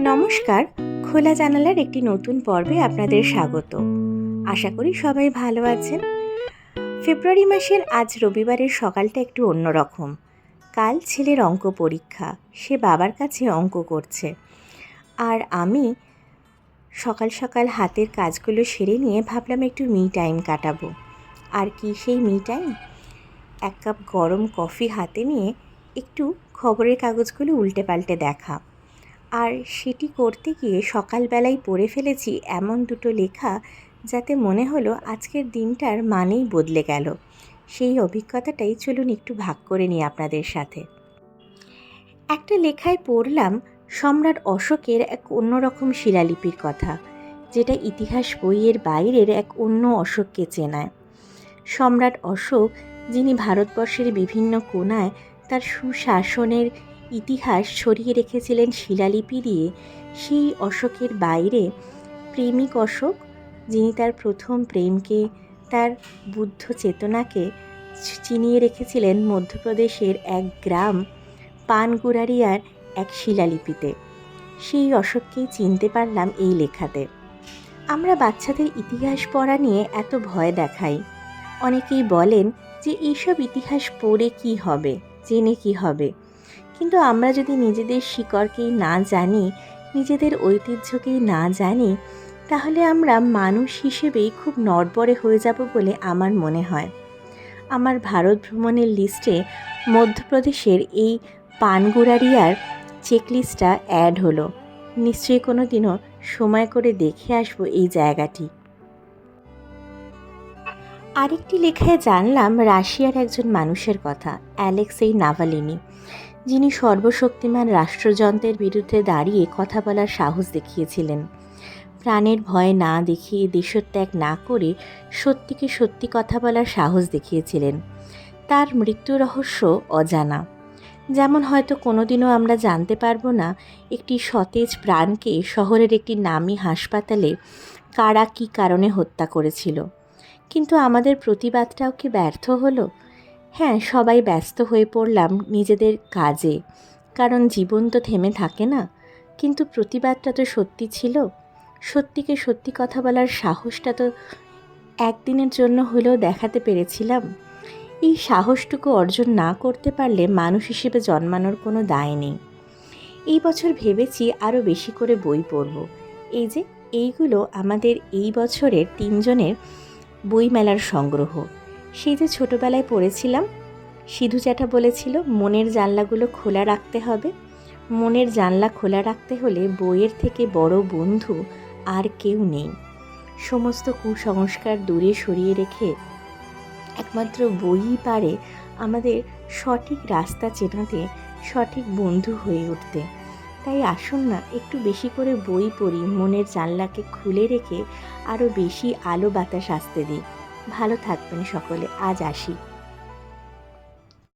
নমস্কার। খোলা জানালার একটি নতুন পর্বে আপনাদের স্বাগত। আশা করি সবাই ভালো আছেন। ফেব্রুয়ারি মাসের আজ রবিবারের সকালটা একটু অন্যরকম। কাল ছেলের অঙ্ক পরীক্ষা, সে বাবার কাছে অঙ্ক করছে, আর আমি সকাল সকাল হাতের কাজগুলো সেরে নিয়ে ভাবলাম একটু মি টাইম কাটাবো। আর কি সেই মি টাইম, এক কাপ গরম কফি হাতে নিয়ে একটু খবরের কাগজগুলো উল্টে পাল্টে দেখা। আর সেটি করতে গিয়ে সকালবেলায় পড়ে ফেলেছি এমন দুটো লেখা, যাতে মনে হলো আজকের দিনটার মানেই বদলে গেল। সেই অভিজ্ঞতাটাই চলুন একটু ভাগ করে নিই আপনাদের সাথে। একটা লেখায় পড়লাম সম্রাট অশোকের এক অন্যরকম শিলালিপির কথা, যেটা ইতিহাস বইয়ের বাইরের এক অন্য অশোককে চেনায়। সম্রাট অশোক, যিনি ভারতবর্ষের বিভিন্ন কোণায় তার সুশাসনের ইতিহাস ছড়িয়ে রেখেছিলেন শিলালিপি দিয়ে, সেই অশোকের বাইরে প্রেমিক অশোক, যিনি তার প্রথম প্রেমকে, তার বুদ্ধ চেতনাকে চিনিয়ে রেখেছিলেন মধ্যপ্রদেশের এক গ্রাম পানগুড়ারিয়ার এক শিলালিপিতে, সেই অশোককেই চিনতে পারলাম এই লেখাতে। আমরা বাচ্চাদের ইতিহাস পড়া নিয়ে এত ভয় দেখাই। অনেকেই বলেন যে এইসব ইতিহাস পড়ে কি হবে, জেনে কি হবে। কিন্তু আমরা যদি নিজেদের শিকড়কেই না জানি, নিজেদের ঐতিহ্যকেই না জানি, তাহলে আমরা মানুষ হিসেবেই খুব নড়বড়ে হয়ে যাব বলে আমার মনে হয়। আমার ভারত ভ্রমণের লিস্টে মধ্যপ্রদেশের এই পানগুড়ারিয়ার চেকলিস্টটা অ্যাড হলো। নিশ্চয়ই কোনো দিনও সময় করে দেখে আসবো এই জায়গাটি। আরেকটি লেখায় জানলাম রাশিয়ার একজন মানুষের কথা, অ্যালেক্সেই নাভালিনি, যিনি সর্বশক্তিমান রাষ্ট্রযন্ত্রের বিরুদ্ধে দাঁড়িয়ে কথা বলার সাহস দেখিয়েছিলেন। প্রাণের ভয় না দেখিয়ে, দেশত্যাগ না করে সত্যিকে সত্যি কথা বলার সাহস দেখিয়েছিলেন। তার মৃত্যু রহস্য অজানা। যেমন হয়তো কোনোদিনও আমরা জানতে পারবো না একটি সতেজ প্রাণকে শহরের একটি নামী হাসপাতালে কারা কী কারণে হত্যা করেছিল। কিন্তু আমাদের প্রতিবাদটাও কি ব্যর্থ হলো? হ্যাঁ, সবাই ব্যস্ত হয়ে পড়লাম নিজেদের কাজে, কারণ জীবন তো থেমে থাকে না। কিন্তু প্রতিবাদটা তো সত্যি ছিল। সত্যিকে সত্যি কথা বলার সাহসটা তো একদিনের জন্য হলেও দেখাতে পেরেছিলাম। এই সাহসটুকু অর্জন না করতে পারলে মানুষ হিসেবে জন্মানোর কোনো দায় নেই। এই বছর ভেবেছি আরও বেশি করে বই পড়ব। এইগুলো আমাদের এই বছরের 3 জনের বইমেলার সংগ্রহ। সেই যে ছোটোবেলায় পড়েছিলাম, সিধু জ্যাঠা বলেছিল মনের জানলাগুলো খোলা রাখতে হবে। মনের জানলা খোলা রাখতে হলে বইয়ের থেকে বড় বন্ধু আর কেউ নেই। সমস্ত কুসংস্কার দূরে সরিয়ে রেখে একমাত্র বইই পারে আমাদের সঠিক রাস্তা চেনাতে, সঠিক বন্ধু হয়ে উঠতে। তাই আসুন না একটু বেশি করে বই পড়ি, মনের জানলাকে খুলে রেখে আরও বেশি আলো বাতাস আসতে দিই। ভালো থাকবেন সকলে। আজ আসি।